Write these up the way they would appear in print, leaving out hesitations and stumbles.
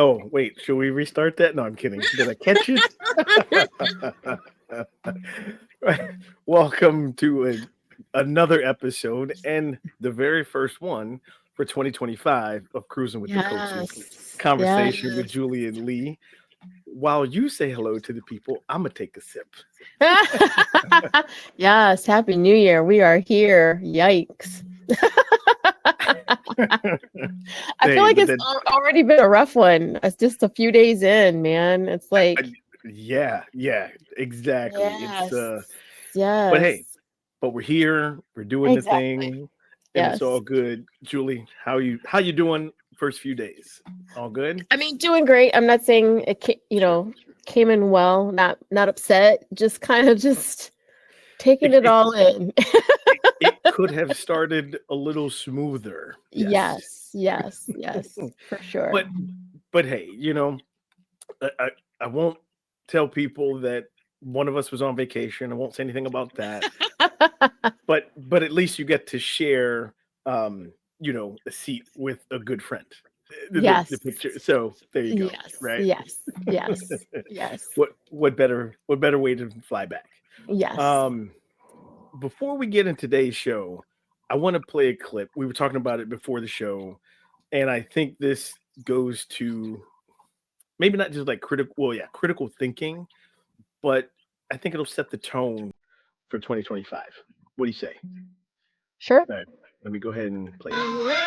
Oh, wait, should we restart that? No, I'm kidding. Did I catch it? Right. Welcome to another episode and the very first one for 2025 of Cruising with the Coaches. Yes. Conversation with Yes. Julie and Lee. While you say hello to the people, I'm gonna take a sip. Yes. Happy New Year. We are here. Yikes. I feel Hey, like but it's then already been a rough one. It's just a few days in, man. It's I, like, yeah, exactly. It's yes. but hey, Yes. but we're here, we're doing the Exactly. thing, and it's all Yes. good. Julie, how you doing first few days? All good? I mean, doing great. I'm not saying Sure. came in well, not upset, just kind of just taking It it it all in. it could have started a little smoother. Yes. Yes, yes, yes, for sure. But but hey, I won't tell people that one of us was on vacation. I won't say anything about that. But at least you get to share a seat with a good friend. The Yes, picture. So there you go. yes, Right. yes, yes, yes, What better way to fly back? yes. Um, Before we get into today's show, I want to play a clip. We were talking about it before the show, and I think this goes to maybe not just like critical, well, yeah, critical thinking, but I think it'll set the tone for 2025. What do you say? Sure. All right, let me go ahead and play it.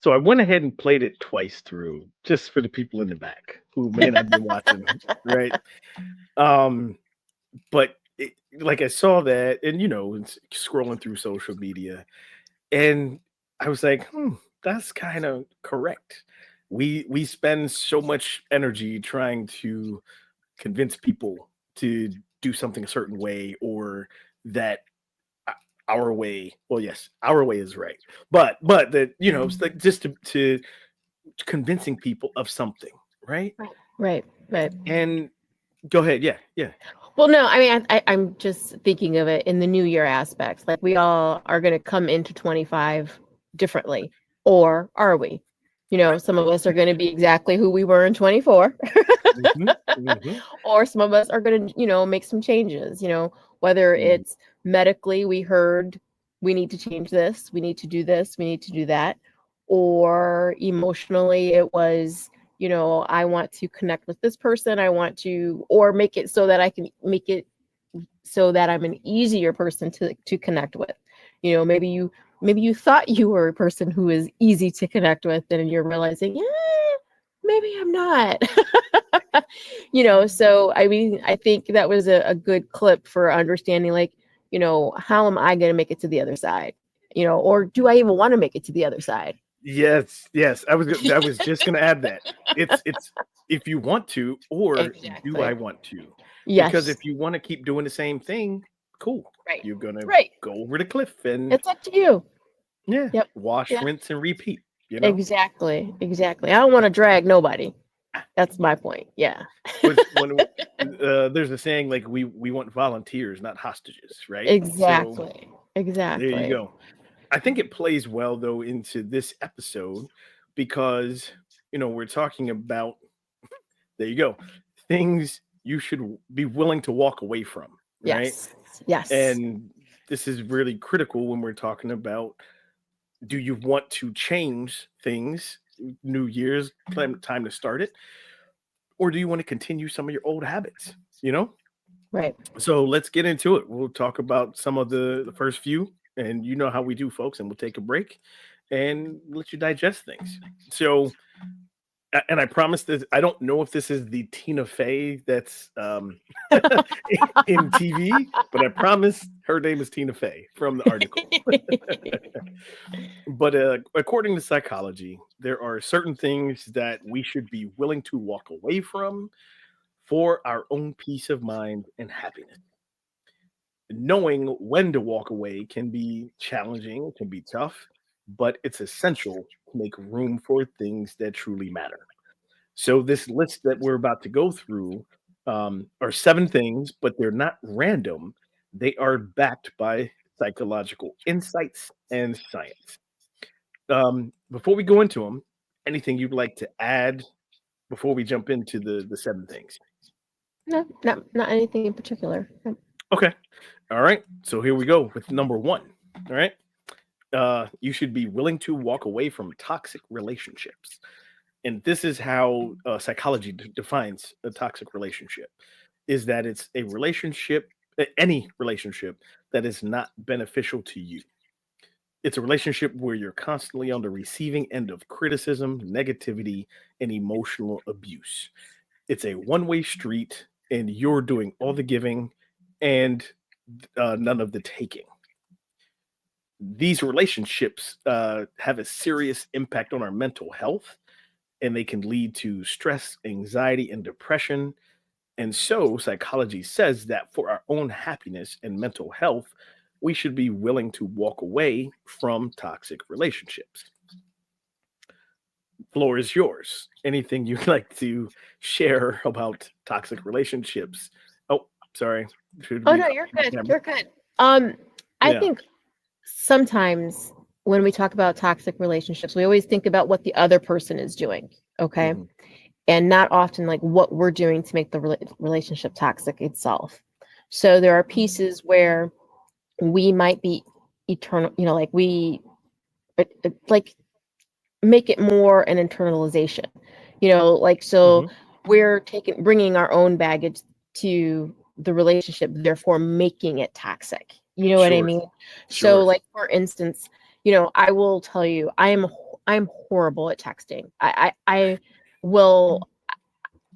So I went ahead and played it twice through, just for the people in the back who may not be watching, right? Um, but like I saw that, and it's scrolling through social media, and I was like, that's kind of correct. We spend so much energy trying to convince people to do something a certain way, or that uh, our way, well, yes, our way is right, but that it's like just to convincing people of something, right? Right, right. And go ahead, yeah, yeah. Well, no, I mean, I'm just thinking of it in the new year aspects. Like we all are going to come into 25 differently, or are we? Some of us are going to be exactly who we were in 24, Hmm. Hmm. or some of us are going to, make some changes. Whether Hmm. it's medically, we heard we need to change this, we need to do this, we need to do that, or emotionally, it was, I want to connect with this person. I want to, or make it so that I can make it so that I'm an easier person to connect with. Maybe you thought you were a person who is easy to connect with, and you're realizing, yeah, maybe I'm not. So I mean, I think that was a good clip for understanding, like, how am I going to make it to the other side? Or do I even want to make it to the other side? Yes, yes. I was just gonna add that. It's if you want to, or do I Exactly. want to? Because Yes. if you want to keep doing the same thing, cool. Right. You're gonna Right. go over the cliff and It's up to you. yeah, Yep. wash, Yeah. rinse, and repeat. Exactly. Exactly. I don't want to drag nobody. That's my point. Yeah. Which when there's a saying like we want volunteers, not hostages, right? So Exactly. there you Exactly. go. I think it plays well though into this episode because we're talking about, there you go, things you should be willing to walk away from, right? Yes. Yes. And this is really critical when we're talking about, do you want to change things, New Year's time to start it, or do you want to continue some of your old habits, Right. So let's get into it. We'll talk about some of the first few, and you know how we do, folks, and we'll take a break and let you digest things. So And I promise that I don't know if this is the Tina Fey that's in TV, but I promise her name is Tina Fey from the article. But according to psychology, there are certain things that we should be willing to walk away from for our own peace of mind and happiness. Knowing when to walk away can be challenging, can be tough, but it's essential to make room for things that truly matter. So, this list that we're about to go through are seven things, but they're not random. They are backed by psychological insights and science. Before we go into them, anything you'd like to add before we jump into the seven things? No, not anything in particular. No. Okay. All right. So here we go with number one. All right. You should be willing to walk away from toxic relationships. And this is how psychology defines a toxic relationship is that it's a relationship, any relationship that is not beneficial to you. It's a relationship where you're constantly on the receiving end of criticism, negativity, and emotional abuse. It's a one-way street, and you're doing all the giving and none of the taking. These relationships have a serious impact on our mental health, and they can lead to stress, anxiety, and depression. And so, psychology says that for our own happiness and mental health, we should be willing to walk away from toxic relationships. Floor is yours. Anything you'd like to share about toxic relationships? Oh, sorry. Should Oh be no, up you're on good. camera. You're good. Um, I Yeah. think sometimes when we talk about toxic relationships, we always think about what the other person is doing. Okay. Mhm. And not often like what we're doing to make the relationship toxic itself. So there are pieces where we might be eternal, like like make it more an internalization, like, so Mhm. we're bringing our own baggage to the relationship, therefore making it toxic. You know what I Sure. mean? So, Sure. like, for instance, I will tell you, I'm horrible at texting. Will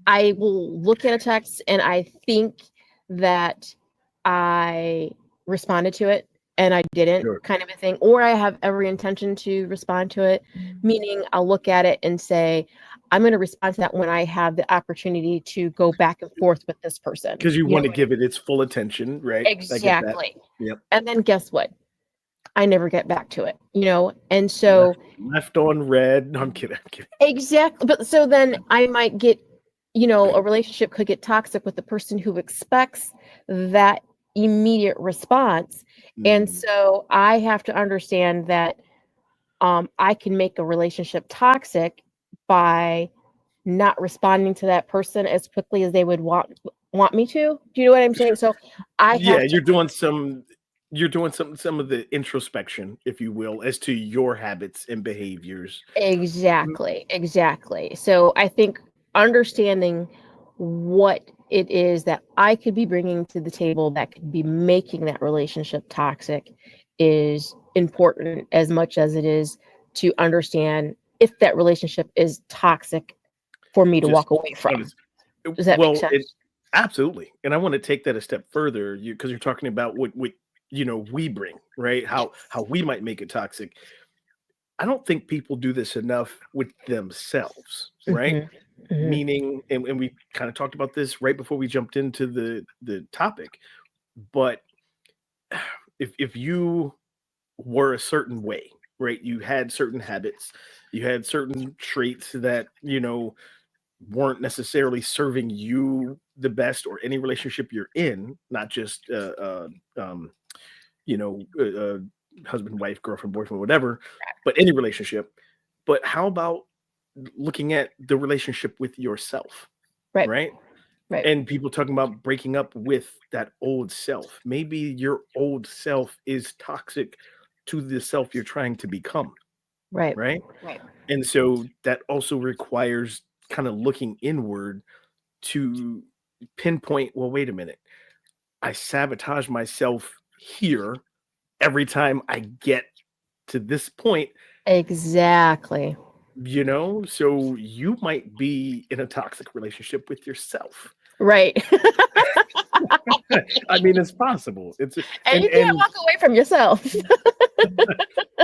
I will look at a text and I think that I responded to it and I didn't, Sure. kind of a thing, or I have every intention to respond to it, meaning I'll look at it and say, I'm going to respond to that when I have the opportunity to go back and forth with this person. Because you You want know to what I give mean? it its full attention, right? I get that. Exactly. Yep. And then guess what? I never get back to it, And Left so left on red. No, I'm kidding. I'm kidding. exactly. But so then I might get, a relationship could get toxic with the person who expects that immediate response. And Mm, so I have to understand that I can make a relationship toxic by not responding to that person as quickly as they would want me to. Do you know what I'm saying? sure. So I Yeah, have to you're doing some of the introspection, if you will, as to your habits and behaviors. Mm, exactly. So I think understanding what it is that I could be bringing to the table that could be making that relationship toxic is important as much as it is to understand if that relationship is toxic for me to just walk away from. honest. Does that make Well, it sense? absolutely. And I want to take that a step further, you because you're talking about what we bring, right? How Yes. we might make it toxic. I don't think people do this enough with themselves, right? Hmm. Hmm. Meaning, and we kind of talked about this right before we jumped into the topic, but if you were a certain way, right? You had certain habits, you had certain traits that, weren't necessarily serving you the best or any relationship you're in, not just you know, husband, wife, girlfriend, boyfriend, whatever, but any relationship. But how about looking at the relationship with yourself, Right. right? Right. And people talking about breaking up with that old self. Maybe your old self is toxic to the self you're trying to become, Right. right? Right. And so that also requires kind of looking inward to pinpoint, well, wait a minute. I sabotage myself here every time I get to this point. Exactly. So you might be in a toxic relationship with yourself. Right. I mean, it's possible. It's And and you can't and walk away from yourself.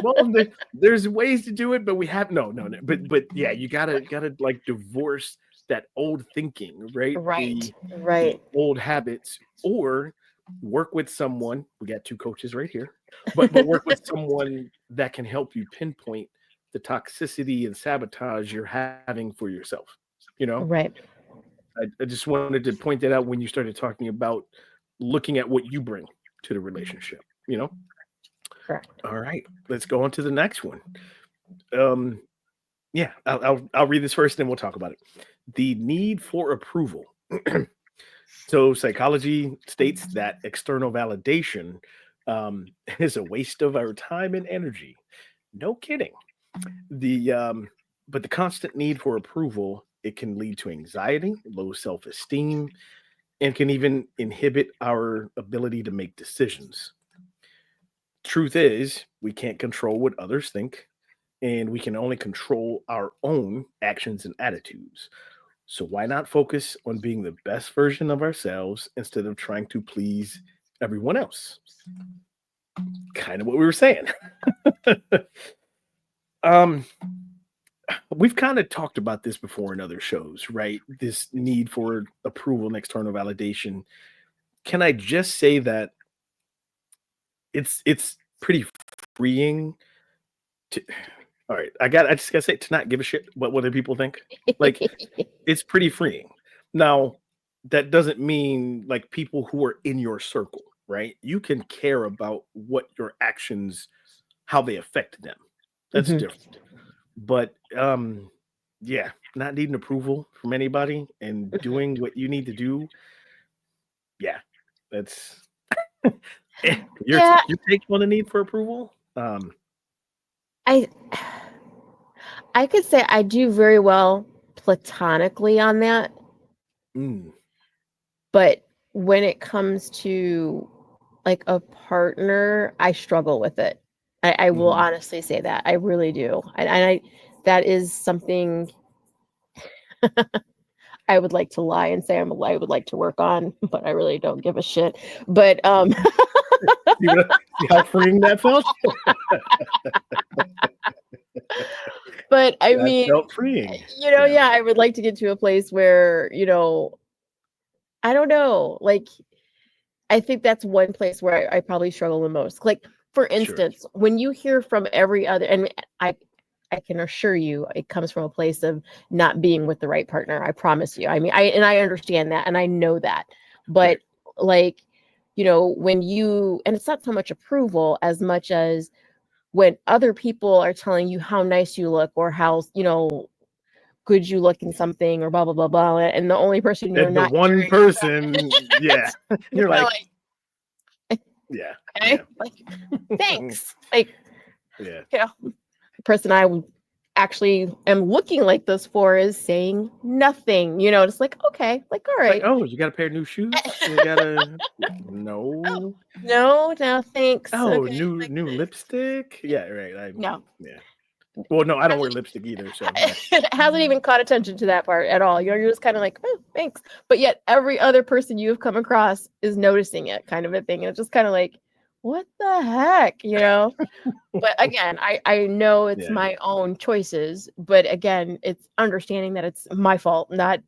well, there's ways to do it, but we have no. But yeah, you gotta like divorce that old thinking, right? Right. The Right. old habits, or work with someone. We got two coaches right here, but work with someone that can help you pinpoint the toxicity and sabotage you're having for yourself. You know, Right. I just wanted to point that out when you started talking about looking at what you bring to the relationship. Correct. All right, let's go on to the next one. Um, yeah, I'll read this first, and then we'll talk about it. The need for approval. So psychology states that external validation is a waste of our time and energy. No kidding. The but the constant need for approval, it can lead to anxiety, low self-esteem, and can even inhibit our ability to make decisions. Truth is, we can't control what others think, and we can only control our own actions and attitudes. So why not focus on being the best version of ourselves instead of trying to please everyone else? Kind of what we were saying. um, we've kind of talked about this before in other shows, right? This need for approval and external validation. Can I just say that it's pretty freeing to all right, I just gotta say to not give a shit what other people think. Like, it's pretty freeing. Now, that doesn't mean like people who are in your circle, right? You can care about what your actions, how they affect them. That's Mhm. different. But yeah, not needing approval from anybody and doing what you need to do. Yeah, that's your Yeah, your take on the need for approval. I I could say I do very well platonically on that, Mm, but when it comes to like a partner, I struggle with it. I will mhm. honestly say that. I really do. And I that is something I would like to lie and say I would like to work on, but I really don't give a shit. But See how freeing that felt? but I That mean, felt freeing. Yeah. yeah, I would like to get to a place where, I don't know, like I think that's one place where I probably struggle the most. Like, for Sure. instance, when you hear from every other, and I can assure you, it comes from a place of not being with the right partner. I promise you. I mean, I understand that, and I know that, but Right. like, when you, and it's not so much approval as much as when other people are telling you how nice you look or how good you look in something or blah blah blah blah, and the only person you're And the not one hearing person, yeah, you're you're kind of like, like, yeah, okay, yeah, like, thanks. Like, yeah. the person I would actually am looking like this for is saying nothing. Just like, okay, like, all Like, right. oh, you got a pair of new shoes? You got a Oh, no. no, thanks. Oh, Okay, new like, new lipstick? Yeah, right. no. Yeah. Well, no, I don't wear lipstick either, so yeah. It hasn't even caught attention to that part at all. You're just kind of like, oh, thanks. But yet every other person you've come across is noticing it, kind of a thing. And it's just kind of like, what the heck, But again, I know it's Yeah. my own choices, but again, it's understanding that it's my fault, not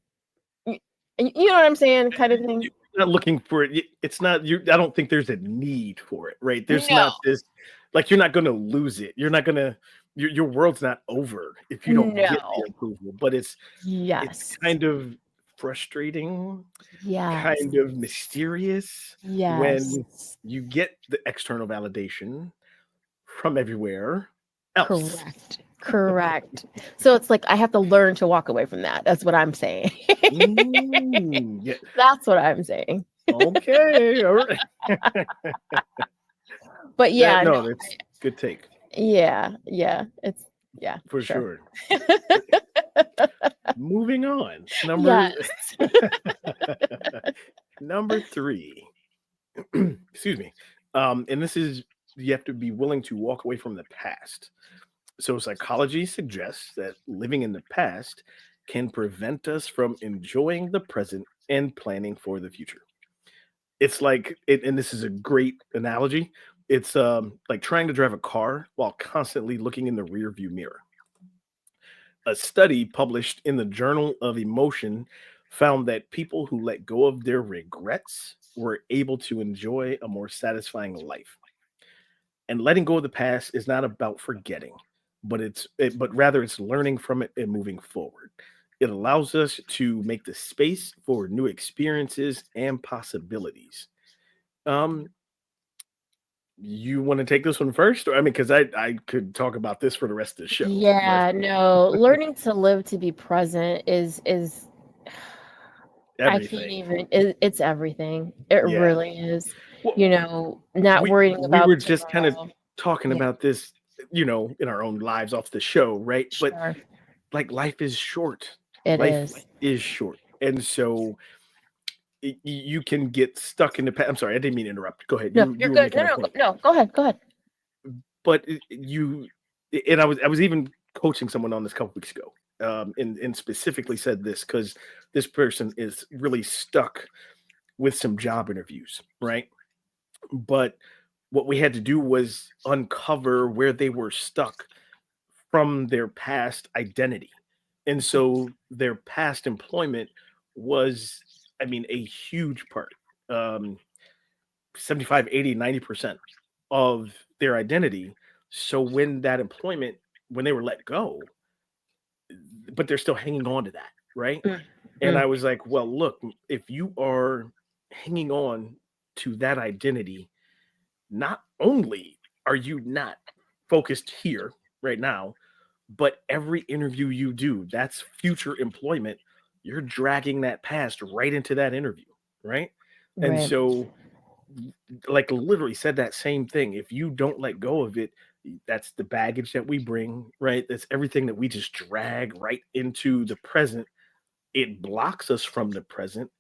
you know what I'm saying, kind of thing. You're not looking for it. It's not you. I don't think there's a need for it, right? There's No, not this, like, you're not going to lose it. You're not going to, your world's not over if you don't get the no. approval, but it's Yes. kind of frustrating, Yes. kind of mysterious when Yes. you get the external validation from everywhere else. Correct. Correct. So it's like I have to learn to walk away from that. That's what I'm saying. Yeah. That's what I'm saying. Okay. All right. But That yeah, no. no, that's good take Yeah, yeah. It's yeah, for sure. sure. Moving on. Number Yes. number three. Excuse me. And this is, you have to be willing to walk away from the past. So, psychology suggests that living in the past can prevent us from enjoying the present and planning for the future. It's like, and this is a great analogy. It's like trying to drive a car while constantly looking in the rear view mirror. A study published in the Journal of Emotion found that people who let go of their regrets were able to enjoy a more satisfying life. And letting go of the past is not about forgetting, but rather it's learning from it and moving forward. It allows us to make the space for new experiences and possibilities. Um, you want to take this one first? Or, I mean, because I could talk about this for the rest of the show, but Yeah, no, learning to live to be present is I can't everything. even it's everything. It Yeah. really is. Well, You know, not worrying we about were just kind of tomorrow. talking Yeah, about this, in our own lives off the show, right? But sure. like life is short. It Life is. is short. And so you can get stuck in the past. I'm sorry, I didn't mean to interrupt. Go ahead. No, You you're were good. making No, a no, point. no, go ahead. Go ahead. But you and I was even coaching someone on this a couple weeks ago. And specifically said this because this person is really stuck with some job interviews, right? But what we had to do was uncover where they were stuck from their past identity. And so their past employment was, I mean, a huge part. 75, 80, 90% of their identity. So when they were let go, but they're still hanging on to that, right? Mm, And mm, I was like, well, look, if you are hanging on to that identity, not only are you not focused here right now, but every interview you do, that's future employment. You're dragging that past right into that interview, right? And right, so, like, literally said that same thing. If you don't let go of it, that's the baggage that we bring, right? That's everything that we just drag right into the present. It blocks us from the present,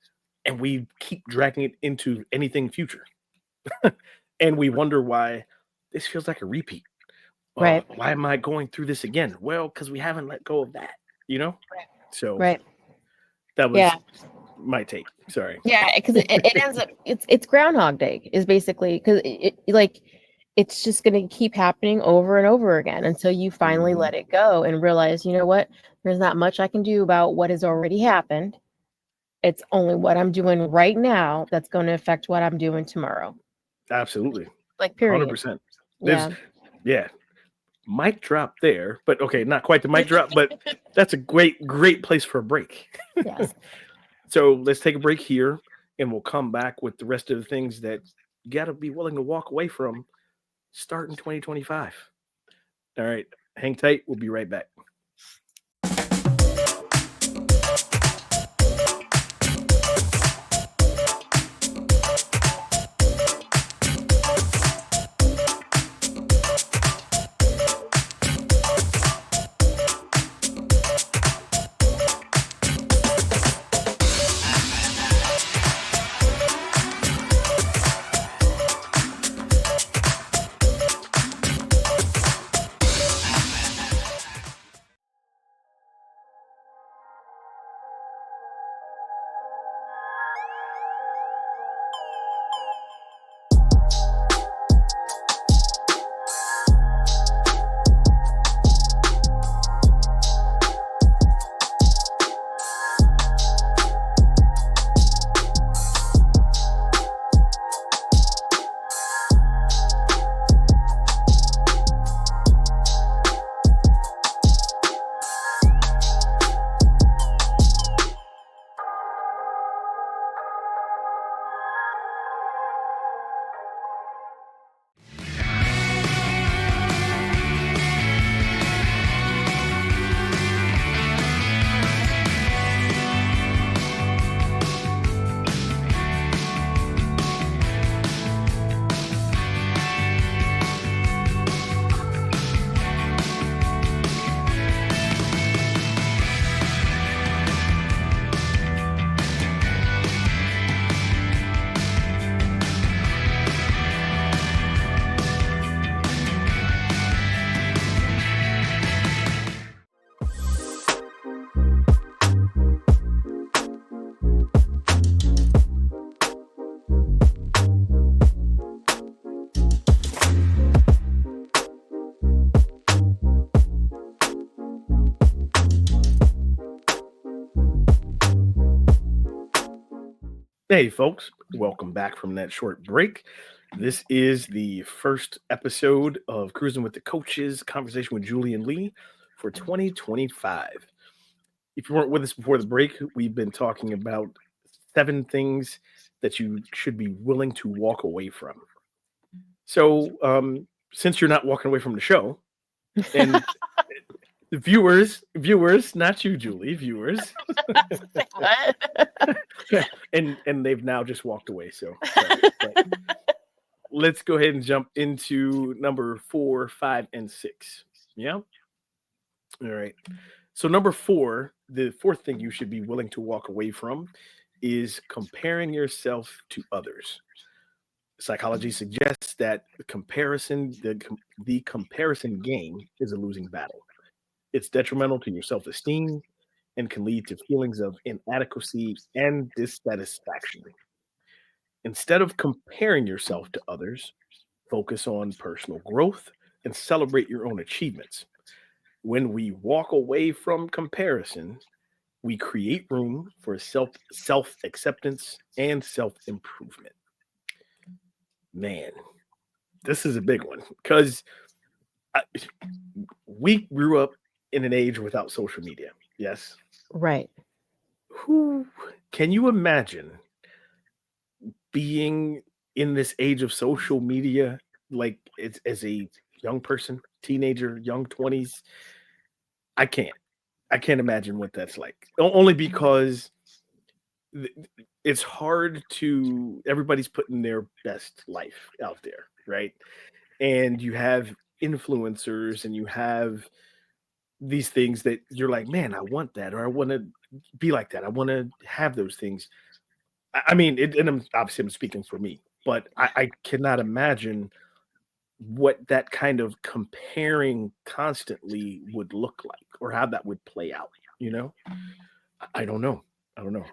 and we keep dragging it into anything future. And we wonder why this feels like a repeat. right, Why am I going through this again? Well, because we haven't let go of that, you know? So right. that Yeah, was my take. Sorry. yeah. Because it ends up it's Groundhog Day is basically because like it's just going to keep happening over and over again until you finally Mhm. let it go and realize, you know what? There's not much I can do about what has already happened. It's only what I'm doing right now that's going to affect what I'm doing tomorrow. Absolutely. Like, period. 100%. There's, Yeah. yeah, mic drop there, but okay, not quite the mic drop, but that's a great, great place for a break. Yes. So let's take a break here and we'll come back with the rest of the things that you got to be willing to walk away from starting 2025. All right, hang tight. We'll be right back. Hey, folks, welcome back from that short break. This is the first episode of Cruising with the Coaches, conversation with Julie and Lee for 2025. If you weren't with us before the break, we've been talking about 7 things that you should be willing to walk away from. So, since you're not walking away from the show, and viewers, not you, Julie, viewers, What? and they've now just walked away. So sorry. But let's go ahead and jump into number 4, 5, and 6. Yeah. All right. So number 4, the fourth thing you should be willing to walk away from is comparing yourself to others. Psychology suggests that the comparison game is a losing battle. It's detrimental to your self-esteem and can lead to feelings of inadequacy and dissatisfaction. Instead of comparing yourself to others, focus on personal growth and celebrate your own achievements. When we walk away from comparison, we create room for self acceptance and self improvement. Man, this is a big one because we grew up in an age without social media. Yes. Right. Who can you imagine being in this age of social media, like it's as a young person, teenager, young 20s? I can't. I can't imagine what that's like. Only because th- it's hard to everybody's putting their best life out there, right? And you have influencers and you have these things that you're like, man, I want that, or I want to be like that. I want to have those things. I mean, and obviously I'm speaking for me, but I cannot imagine what that kind of comparing constantly would look like or how that would play out, you know? I don't know. I don't know.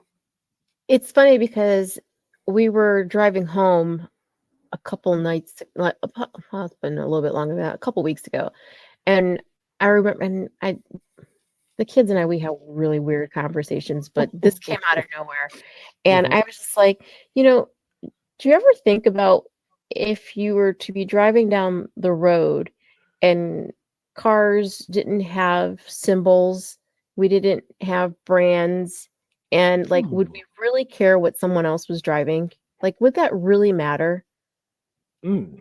It's funny because we were driving home a couple nights, well, it's been a little bit longer than that, a couple weeks ago, and I remember, and the kids and I, we have really weird conversations, but this came out of nowhere, and Mhm. I was just like, you know, do you ever think about if you were to be driving down the road and cars didn't have symbols, we didn't have brands, and like, would Hmm. we really care what someone else was driving? Like, would that really matter? Mm.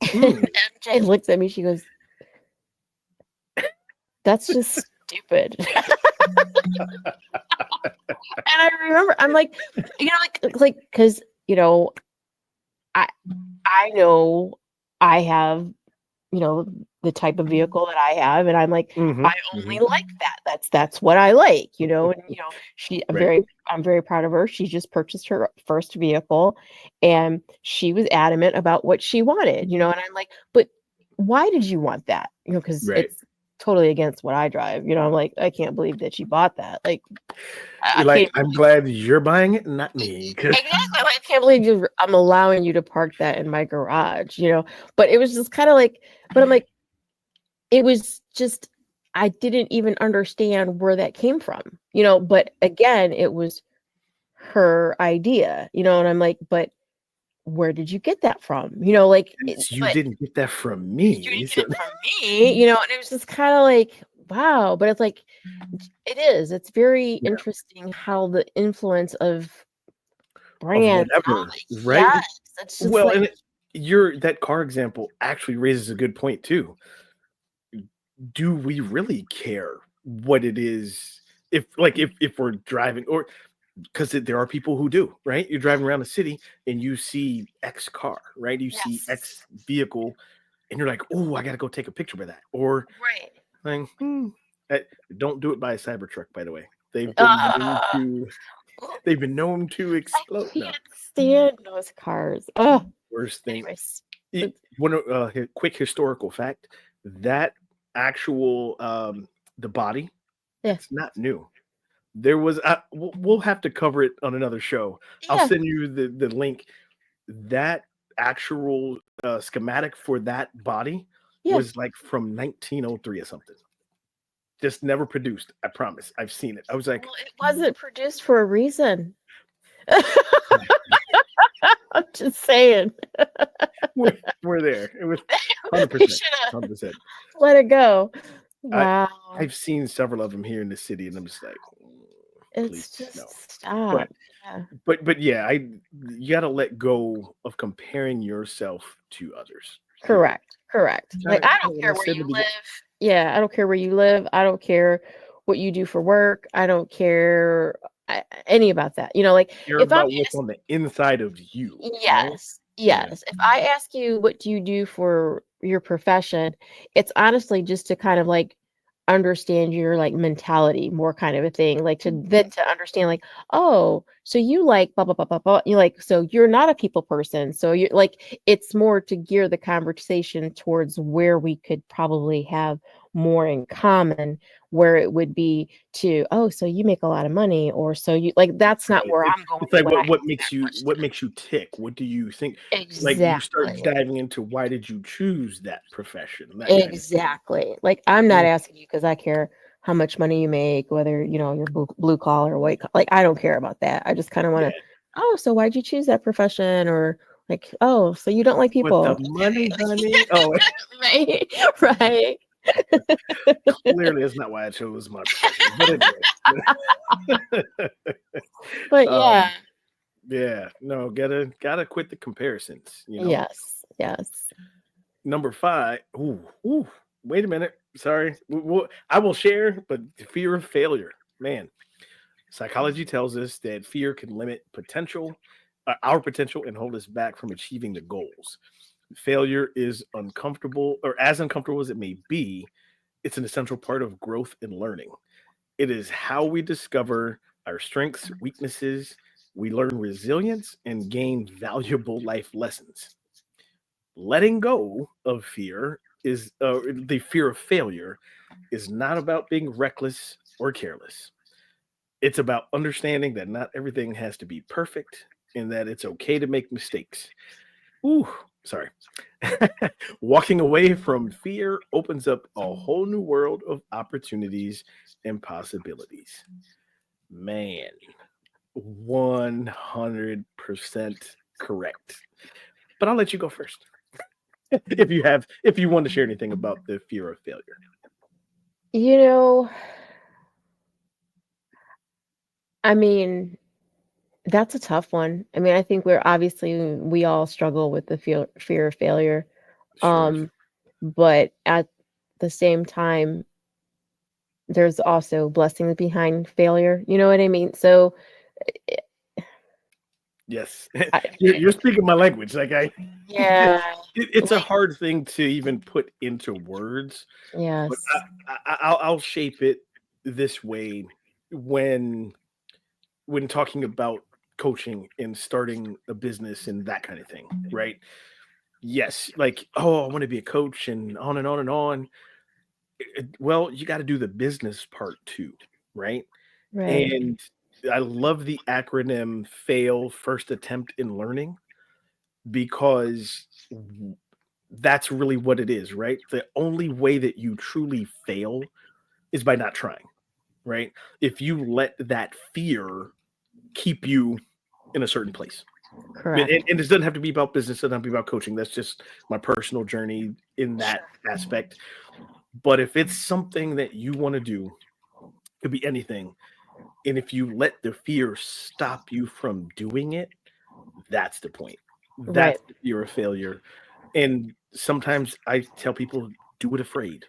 And Mm. Jay looks at me, she goes, that's just stupid. And I remember, I'm like, because you know, I I know I have, the type of vehicle that I have, and I'm like, I Mhm. only Mhm. like that. That's what I like, and Right. I'm very proud of her. She just purchased her first vehicle, and she was adamant about what she wanted, and I'm like, but why did you want that? Because Right. it's totally against what I drive. I'm like, I can't believe that she bought that. Like, I You're can't like, I'm glad you're buying it, not me. 'Cause exactly. Like, I can't believe I'm allowing you to park that in my garage. But it was just kind of like, but I'm like, it was just, I didn't even understand where that came from. But again, it was her idea, and I'm like, but where did you get that from? you But didn't get that from you me. didn't get So it from me, and it was just kind of like, wow. But it's like, it's very yeah, interesting how the influence of of brands and all whatever, that. right? Yes, it's just Well, like, and your that car example actually raises a good point too. Do we really care what it is if we're driving or because there are people who do, right? You're driving around the city and you see X car, right? You see yes, X vehicle and you're like, oh, I got to go take a picture of that. Or right. like, eh, don't do it by a Cybertruck, by the way. They've been known Uh, to they've been known to I explode. No, can't stand those cars. Oh, worst thing. anyways. One quick historical fact: that actual the body, Yeah, it's not new. There was we'll have to cover it on another show. I'll yeah, send you the link. That actual schematic for that body yeah. was like from 1903 or something. Just never produced. I promise. I've seen it. I was like, Well, it wasn't produced for a reason. I'm just saying. We're there. It was We 100%. should have 100%. let it go. I Wow. I've seen several of them here in the city, and I'm just like, please It's no. just stop. But Yeah. but yeah, you got to let go of comparing yourself to others. Period. Correct. Correct. Kind Like of I kind don't of what care I where said in you the beginning. live. Yeah, I don't care where you live. I don't care what you do for work. I don't care any about that. Like Care if I'm about what's on the inside of you, right? yes, Yeah. yes. If I ask you what do you do for your profession, it's honestly just to kind of like understand your like mentality more kind of a thing. Like to then to understand like, oh, so you like blah blah blah blah blah. You like so you're not a people person. So you're like it's more to gear the conversation towards where we could probably have more in common where it would be to oh so you make a lot of money or so you like that's not Right. where I'm going It's like when I what ask makes that you question. what makes you tick? What do you think? Like you start Exactly. diving into why did you choose that profession, that kind of thing. Exactly. Like I'm not Mm, asking you because I care how much money you make, whether you're blue collar or white collar. Like I don't care about that. I just kind of want to, yeah. oh, so why'd you choose that profession? Or like, oh, so you don't like With the people. money, honey. Oh, Right. Right. clearly it's not why I chose my profession. But anyway. But yeah. um, yeah, no, gotta quit the comparisons. Yes. Yes. Number 5. Ooh, wait a minute. Sorry. I will share, but the fear of failure. Man, psychology tells us that fear can limit our potential, and hold us back from achieving the goals. Failure is uncomfortable, or as uncomfortable as it may be, it's an essential part of growth and learning. It is how we discover our strengths, weaknesses, we learn resilience, and gain valuable life lessons. Letting go of fear is the fear of failure is not about being reckless or careless. It's about understanding that not everything has to be perfect and that it's okay to make mistakes. Ooh, sorry. Walking away from fear opens up a whole new world of opportunities and possibilities. Man, 100% correct. But I'll let you go first. If you want to share anything about the fear of failure. You know, I mean, that's a tough one. I mean, I think we all struggle with the fear of failure. Sure. Um, but at the same time, there's also blessings behind failure. You know what I mean? So, eh, Yes. I, You're speaking my language. Like yeah, it's a like hard thing to even put into words, but yes, I'll shape it this way when talking about coaching and starting a business and that kind of thing, right? Yes, like, oh, I want to be a coach and on and on and on. Well, you got to do the business part too, right? right, And I love the acronym FAIL, first attempt in learning, because that's really what it is, right? The only way that you truly fail is by not trying, right? If you let that fear keep you in a certain place. correct, And this doesn't have to be about business, it doesn't have to be about coaching. That's just my personal journey in that sure, aspect. But if it's something that you want to do, it could be anything. And if you let the fear stop you from doing it, that's the point. right, That's the fear of failure. And sometimes I tell people, do it afraid,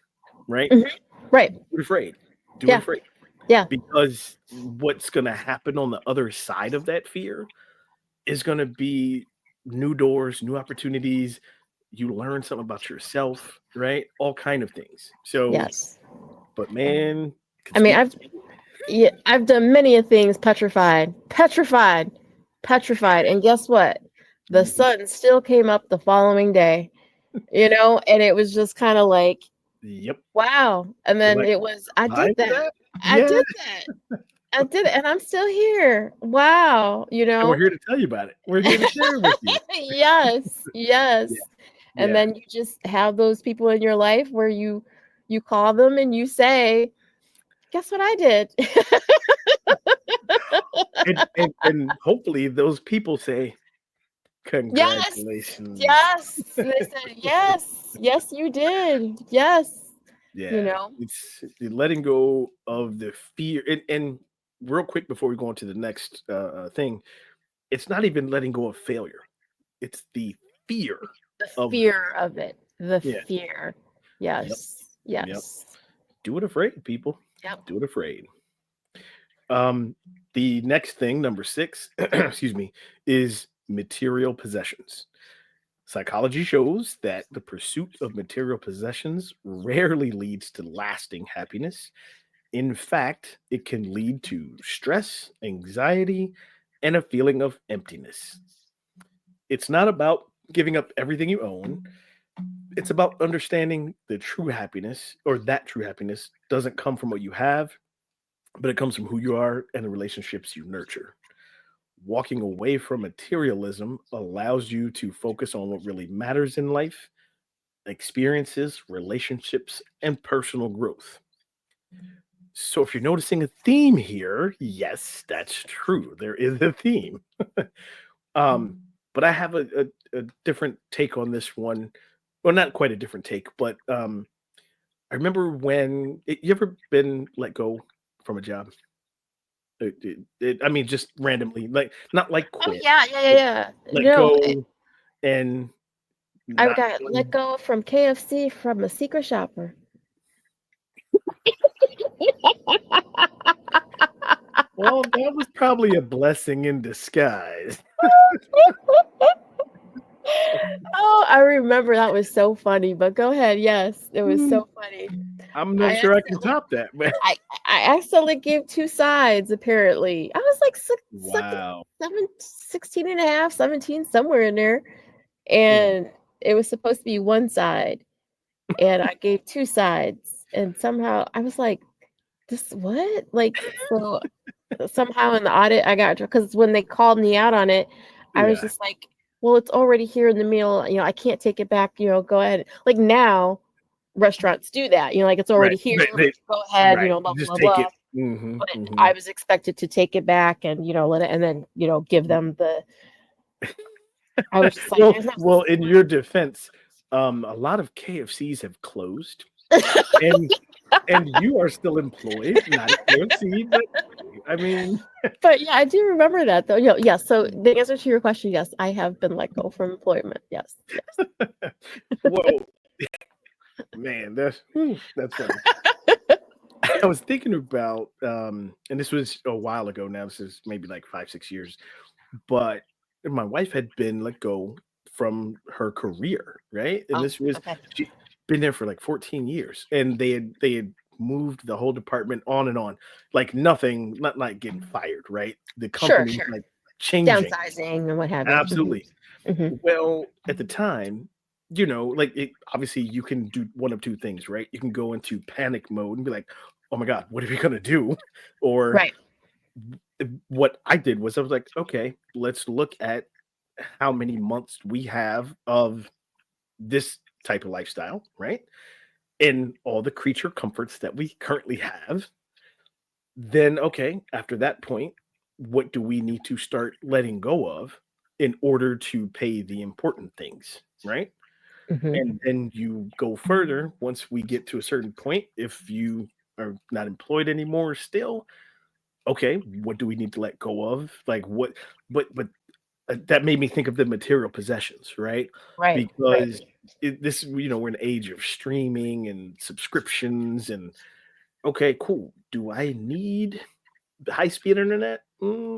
right? mhm, right, Do it afraid. Do it yeah, afraid. yeah, Because what's going to happen on the other side of that fear is going to be new doors, new opportunities. You learn something about yourself, right? All kind of things. So, yes. but man, can I mean, speak. I've done many a things petrified, petrified, petrified, and guess what? The Mhm. sun still came up the following day. And it was just kind of like, Yep. wow. And You're then like, it was, I did "Behind that. that? I Yeah, did that. I did it. And I'm still here. Wow. and we're here to tell you about it. We're here to share it with you." Yes. Yeah, Yes. And yeah. then you just have those people in your life where you call them and you say, guess what I did? And hopefully those people say, Yes, "Congratulations." yes. They said, yes, yes, you did. Yes, you Yeah, know. it's the letting go of the fear, and real quick before we go on to the next, thing, it's not even letting go of failure, it's the fear The of fear of it. The yeah, fear. yep, Yes, yep. yes. Do it afraid, people. Yep. Do it afraid. Um, the next thing, number 6, excuse me, is material possessions. Psychology shows that the pursuit of material possessions rarely leads to lasting happiness. In fact, it can lead to stress, anxiety, and a feeling of emptiness. It's not about giving up everything you own. It's about understanding the true happiness, or that true happiness doesn't come from what you have, but it comes from who you are and the relationships you nurture. Walking away from materialism allows you to focus on what really matters in life: experiences, relationships, and personal growth. So, if you're noticing a theme here, yes, that's true. There is a theme. um, but I have a different take on this one. Well, not quite a different take, but I remember when you ever been let go from a job? I mean, just randomly, like not like Oh quit, yeah, yeah, yeah, but yeah. let No, go and I not got let knowing. go from KFC from a secret shopper. Well, that was probably a blessing in disguise. Oh, I remember that was so funny, but go ahead. Yes, it was Hmm, so funny. I'm not I sure I can accidentally top that, but I I accidentally gave 2 sides apparently. I was like wow. 16 and a half, 17, somewhere in there, Mm. and it was supposed to be 1 side, and I gave 2 sides, and somehow I was like, "This what?" Like, so somehow in the audit, I got because when they called me out on it, I was Yeah, just like, "Well, it's already here in the meal, I can't take it back, go ahead." Like, now, restaurants do that, like, "It's already right. here, They go ahead, right. blah, Just blah, take blah." it. Mhm, But I mhm. was expected to take it back and, let it and then, give them the I was just like, Well "There's no well, in your defense, a lot of KFCs have closed, and you are still employed, not at KFC, but I mean, But, yeah, I do remember that, though, yes, so the answer to your question, yes, I have been let go from employment, yes, yes. well, man, that's funny. I was thinking about, and this was a while ago now, this is maybe like 5, 6 years, but my wife had been let go from her career, right? And Oh, this was okay. she'd been there for like 14 years, and they had moved the whole department on and on, like nothing, not like getting fired, right? The Sure, company was sure. like changing. Downsizing and what have you. Mhm, Absolutely. mhm. Well, at the time, like obviously you can do one of two things, right? You can go into panic mode and be like, "Oh my god, what are we gonna do?" Or Right. what I did was I was like, "Okay, let's look at how many months we have of this type of lifestyle, right? And all the creature comforts that we currently have. Then, okay, after that point, what do we need to start letting go of in order to pay the important things, right?" Mhm. And then you go further once we get to a certain point. If you are not employed anymore, still, okay, what do we need to let go of? Like what, but that made me think of the material possessions, right? Right, right, Because we're in an age of streaming and subscriptions, and okay, cool. Do I need the high speed internet?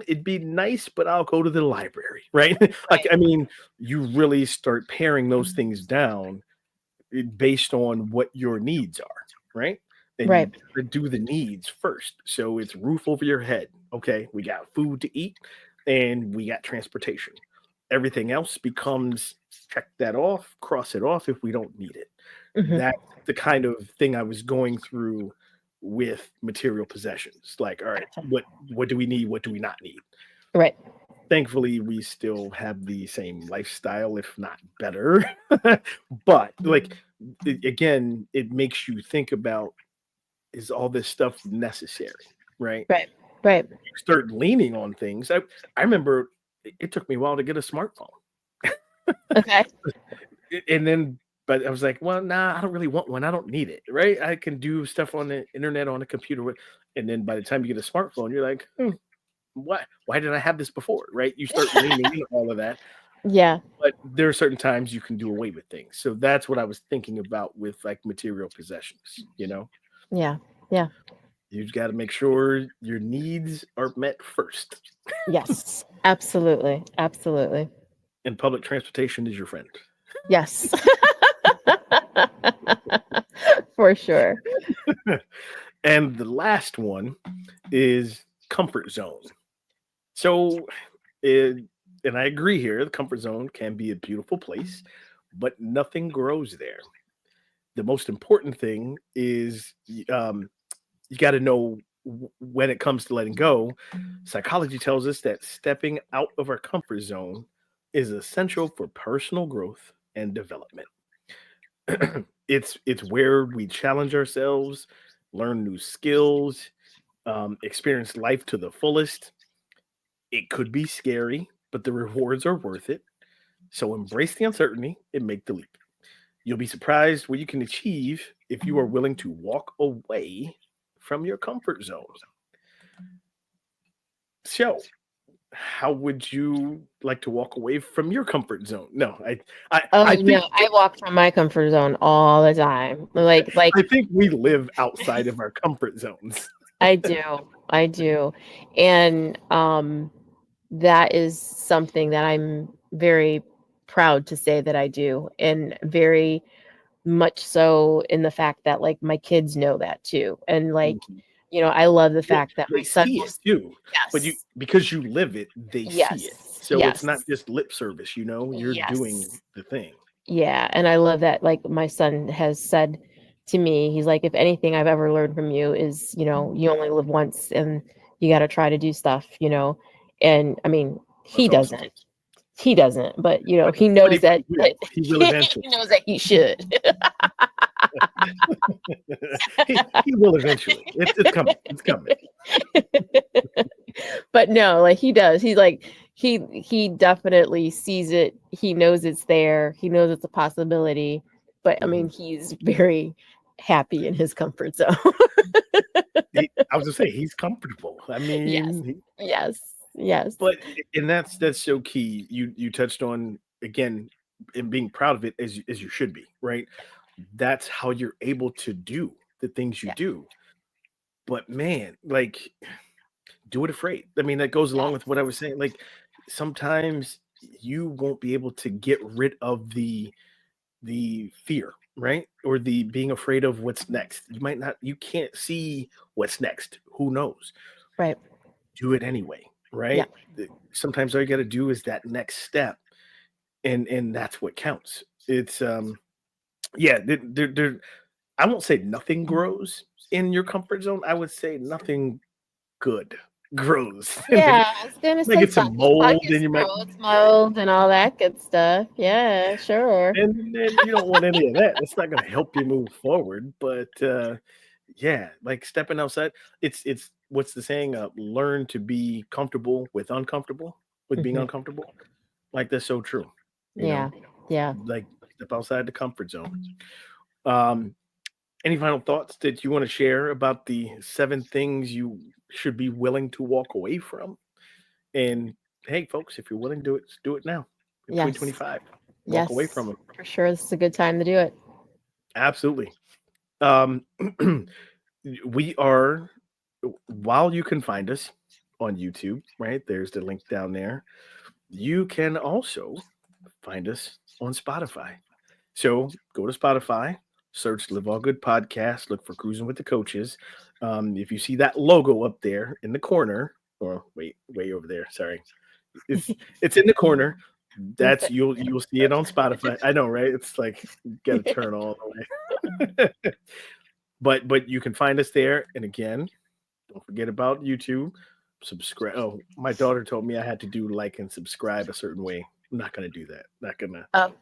It'd be nice, but I'll go to the library, right? Like, right, I mean, you really start paring those things down based on what your needs are, right? And you right. gotta do the needs first. So it's roof over your head. Okay, we got food to eat and we got transportation. Everything else becomes check that off, cross it off if we don't need it. Mhm. That's the kind of thing I was going through with material possessions. Like, all right, Gotcha. what do we need? What do we not need? Right. Thankfully, we still have the same lifestyle, if not better. But like again, it makes you think about, is all this stuff necessary, right? Right. Right. You start leaning on things. I remember it took me a while to get a smartphone. Okay. And then but I was like, well, nah, I don't really want one. I don't need it, right? I can do stuff on the internet on a computer. And then by the time you get a smartphone, you're like, why did I have this before? Right? You start leaning into all of that. Yeah. But there are certain times you can do away with things. So that's what I was thinking about with like material possessions, Yeah. Yeah. You've got to make sure your needs are met first. Yes. Absolutely. Absolutely. And public transportation is your friend. Yes. For sure. And the last one is comfort zone. So, it, and I agree here, the comfort zone can be a beautiful place, but nothing grows there. The most important thing is you got to know when it comes to letting go. Psychology tells us that stepping out of our comfort zone is essential for personal growth and development. It's where we challenge ourselves, learn new skills, experience life to the fullest. It could be scary, but the rewards are worth it. So embrace the uncertainty and make the leap. You'll be surprised what you can achieve if you are willing to walk away from your comfort zone. So, how would you like to walk away from your comfort zone? No, Oh I no, think I walk from my comfort zone all the time. Like I think we live outside of our comfort zones. I do. I do. And that is something that I'm very proud to say that I do, and very much so in the fact that like my kids know that too. And like, Mhm. I love the Well, fact that my they son see will it too, but you yes. because you live it, they see it. Yes. So it's not Yes. just lip service, you're doing Yes. the thing. Yeah, and I love that, like, my son has said to me, he's like, "If anything I've ever learned from you is, you only live once and you gotta try to do stuff," you know? And, I mean, That's awesome. he doesn't, but, But he but knows he that will. He will eventually. he knows that he should. He will eventually. It's coming. It's coming. But no, like, he does. He's like he definitely sees it. He knows it's there. He knows it's a possibility. But I mean, Mhm. he's very happy in his comfort zone. I was gonna say he's comfortable. I Yes. mean, Yes. Yes. but and that's so key. You touched on again in being proud of it as you should be, right? That's how you're able to do the things you Yeah. do. But man, like do it afraid. I mean, that goes along Yes. with what I was saying. Like sometimes you won't be able to get rid of the fear, right? Or the being afraid of what's next. You can't see what's next. Who knows? Right. Do it anyway, Yeah. right? Sometimes all you got to do is that next step, and that's what counts. It's yeah, I won't say nothing grows in your comfort zone. I would say nothing good grows. And Yeah, I was gonna might say get some fungus, mold, and fungus you might growth, mold, and all that good stuff. Yeah, sure. and then you don't want any of that. It's not gonna help you move forward, but, yeah, like, stepping outside, it's what's the saying? Learn to be comfortable with being Mhm. uncomfortable. Like, that's so true, you know? Yeah. Yeah. Like, step outside the comfort zone. Um, any final thoughts that you wanna share about the 7 things you should be willing to walk away from? And, hey, folks, if you're willing to do it, do it now in Yes. 2025. Walk away from Yes. them. For sure, this is a good time to do it. Absolutely. Um, we are while you can find us on YouTube, right? There's the link down there. You can also find us on Spotify. So go to Spotify, search Live All Good Podcast, look for Cruising with the Coaches. If you see that logo up there in the corner, or wait, way over there, sorry. It's in the corner. That's Okay. you'll see it on Spotify. I know, right? It's like you gotta turn all the way. But you can find us there. And again, don't forget about YouTube. Subscribe. Oh, my daughter told me I had to do like and subscribe a certain way. I'm not gonna do that. Not gonna. Oh,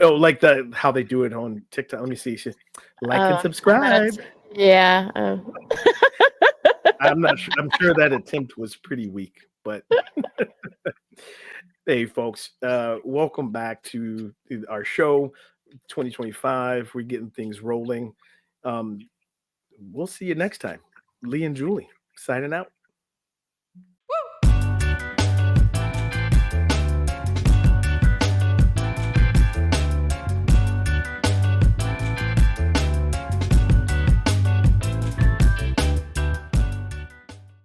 Oh, like how they do it on TikTok. Let me see. Like and I'm not. subscribe. Yeah. I'm not sure. I'm sure that attempt was pretty weak, but hey, folks, welcome back to our show 2025. We're getting things rolling. Um, we'll see you next time. Lee and Julie signing out.